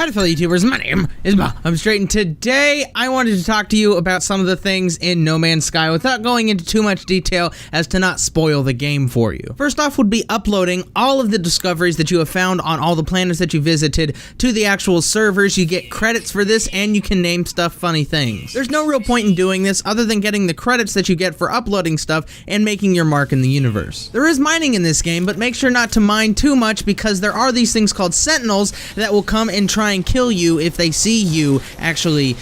Howdy fellow YouTubers, my name is BobStraitFTW, and today I wanted to talk to you about some of the things in No Man's Sky without going into too much detail as to not spoil the game for you. First off would be uploading all of the discoveries that you have found on all the planets that you visited to the actual servers. You get credits for this and you can name stuff funny things. There's no real point in doing this other than getting the credits that you get for uploading stuff and making your mark in the universe. There is mining in this game, but make sure not to mine too much because there are these things called sentinels that will come and try and kill you if they see you actually,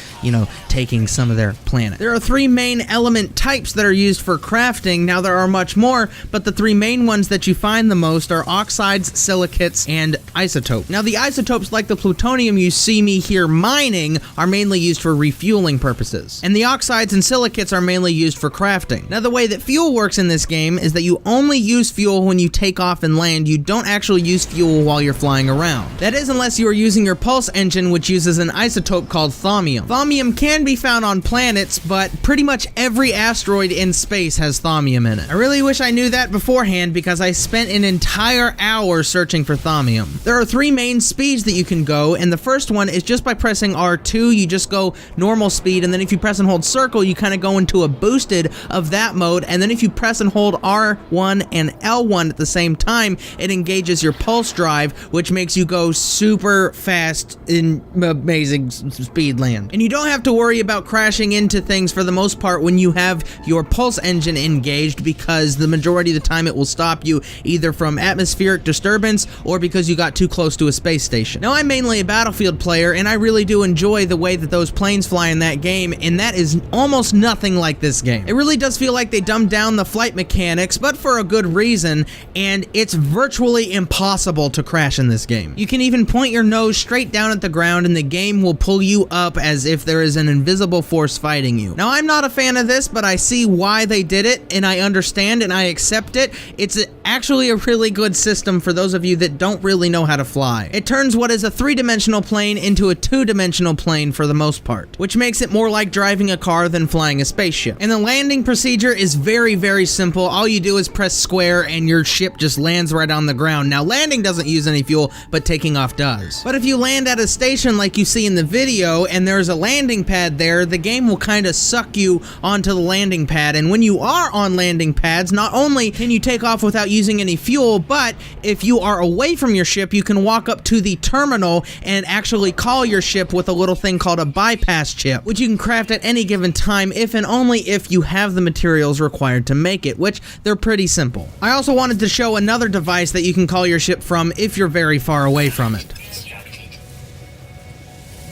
taking some of their planet. There are three main element types that are used for crafting. Now there are much more, but the three main ones that you find the most are oxides, silicates, and isotopes. Now the isotopes, like the plutonium you see me here mining, are mainly used for refueling purposes. And the oxides and silicates are mainly used for crafting. Now the way that fuel works in this game is that you only use fuel when you take off and land. You don't actually use fuel while you're flying around. That is unless you are using your pulse engine, which uses an isotope called thaumium. Thaumium can be found on planets, but pretty much every asteroid in space has thaumium in it. I really wish I knew that beforehand because I spent an entire hour searching for thaumium. There are three main speeds that you can go, and the first one is just by pressing R2, you just go normal speed, and then if you press and hold circle, you kind of go into a boosted of that mode, and then if you press and hold R1 and L1 at the same time, it engages your pulse drive, which makes you go super fast in amazing speed land. And you don't have to worry about crashing into things for the most part when you have your pulse engine engaged, because the majority of the time it will stop you either from atmospheric disturbance or because you got too close to a space station. Now I'm mainly a Battlefield player and I really do enjoy the way that those planes fly in that game, and that is almost nothing like this game. It really does feel like they dumbed down the flight mechanics, but for a good reason, and it's virtually impossible to crash in this game. You can even point your nose straight down at the ground and the game will pull you up as if there is an invisible force fighting you. Now I'm not a fan of this, but I see why they did it and I understand and I accept it. It's actually a really good system for those of you that don't really know how to fly. It turns what is a three-dimensional plane into a two-dimensional plane for the most part, which makes it more like driving a car than flying a spaceship. And the landing procedure is very, very simple. All you do is press square and your ship just lands right on the ground. Now landing doesn't use any fuel, but taking off does. But if you land at a station like you see in the video and there's a landing pad there, the game will kind of suck you onto the landing pad. And when you are on landing pads, not only can you take off without using any fuel, but if you are away from your ship, you can walk up to the terminal and actually call your ship with a little thing called a bypass chip, which you can craft at any given time if and only if you have the materials required to make it, which they're pretty simple. I also wanted to show another device that you can call your ship from if you're very far away from it.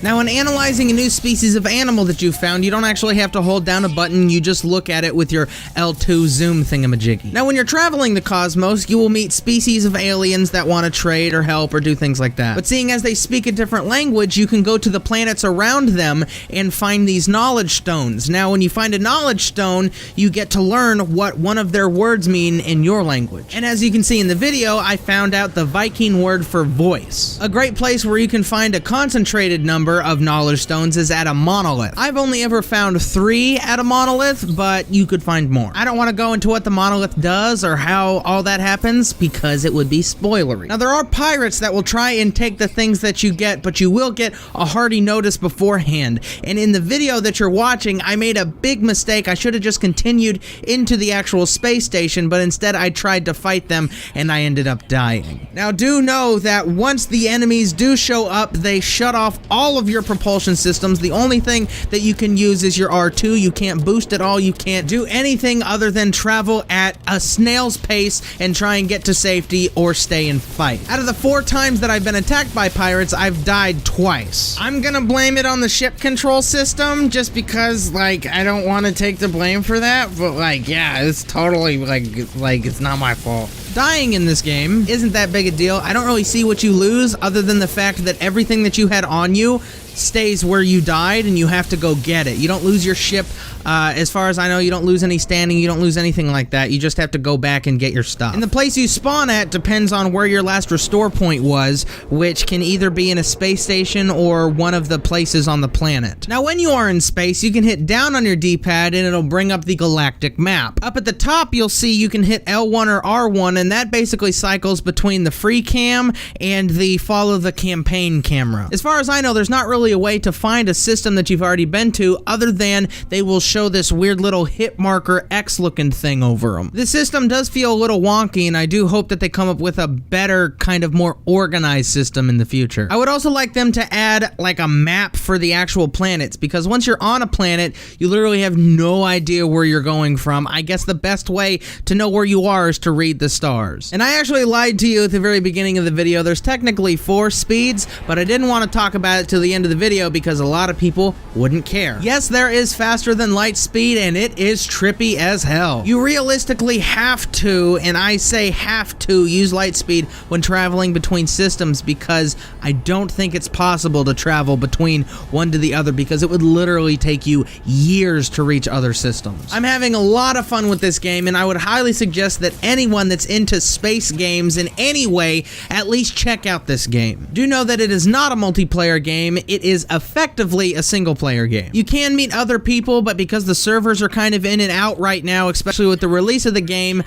Now, when analyzing a new species of animal that you found, you don't actually have to hold down a button, you just look at it with your L2 zoom thingamajiggy. Now, when you're traveling the cosmos, you will meet species of aliens that want to trade or help or do things like that. But seeing as they speak a different language, you can go to the planets around them and find these knowledge stones. Now, when you find a knowledge stone, you get to learn what one of their words mean in your language. And as you can see in the video, I found out the Viking word for voice. A great place where you can find a concentrated number of knowledge stones is at a monolith. I've only ever found 3 at a monolith, but you could find more. I don't want to go into what the monolith does or how all that happens because it would be spoilery. Now there are pirates that will try and take the things that you get, but you will get a hearty notice beforehand. And in the video that you're watching, I made a big mistake. I should have just continued into the actual space station, but instead I tried to fight them and I ended up dying. Now do know that once the enemies do show up, they shut off all of your propulsion systems. The only thing that you can use is your R2. You can't boost at all. You can't do anything other than travel at a snail's pace and try and get to safety or stay and fight. Out of the 4 times that I've been attacked by pirates, I've died twice. I'm gonna blame it on the ship control system just because, I don't want to take the blame for that, but, yeah, it's totally, it's not my fault. Dying in this game isn't that big a deal. I don't really see what you lose other than the fact that everything that you had on you stays where you died, and you have to go get it. You don't lose your ship. As far as I know, you don't lose any standing, you don't lose anything like that. You just have to go back and get your stuff. And the place you spawn at depends on where your last restore point was, which can either be in a space station or one of the places on the planet. Now, when you are in space, you can hit down on your D-pad and it'll bring up the galactic map. Up at the top, you'll see you can hit L1 or R1, and that basically cycles between the free cam and the follow the campaign camera. As far as I know, there's not really a way to find a system that you've already been to other than they will show this weird little hit marker X looking thing over them. This system does feel a little wonky, and I do hope that they come up with a better, kind of more organized system in the future. I would also like them to add like a map for the actual planets, because once you're on a planet, you literally have no idea where you're going from. I guess the best way to know where you are is to read the stars. And I actually lied to you at the very beginning of the video. There's technically 4 speeds, but I didn't want to talk about it till the end of the video because a lot of people wouldn't care. Yes, there is faster than light speed, and it is trippy as hell. You realistically have to, and I say have to, use light speed when traveling between systems, because I don't think it's possible to travel between one to the other, because it would literally take you years to reach other systems. I'm having a lot of fun with this game, and I would highly suggest that anyone that's into space games in any way at least check out this game. Do know that it is not a multiplayer game, it is effectively a single player game. You can meet other people, but because the servers are kind of in and out right now, especially with the release of the game,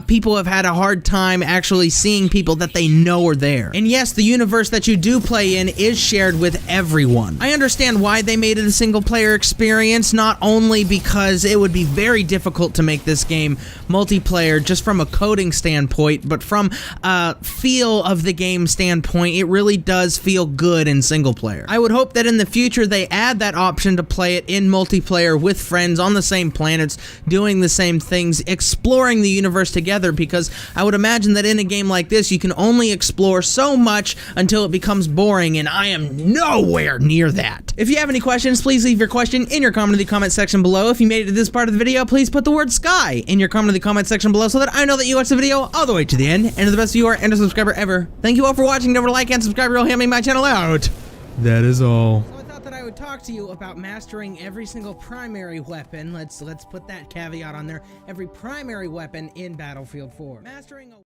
people have had a hard time actually seeing people that they know are there. And yes, the universe that you do play in is shared with everyone. I understand why they made it a single player experience, not only because it would be very difficult to make this game multiplayer just from a coding standpoint, but from a feel of the game standpoint, it really does feel good in single player. I would hope that in the future they add that option to play it in multiplayer with friends on the same planets, doing the same things, exploring the universe together, because I would imagine that in a game like this, you can only explore so much until it becomes boring, and I am nowhere near that. If you have any questions, please leave your question in your comment section below. If you made it to this part of the video, please put the word sky in your comment section below so that I know that you watched the video all the way to the end, and are the best viewer and a subscriber ever. Thank you all for watching. Don't forget to like and subscribe. You'll help me my channel out. That is all. That I would talk to you about mastering every single primary weapon. Let's put that caveat on there. Every primary weapon in Battlefield 4. Mastering a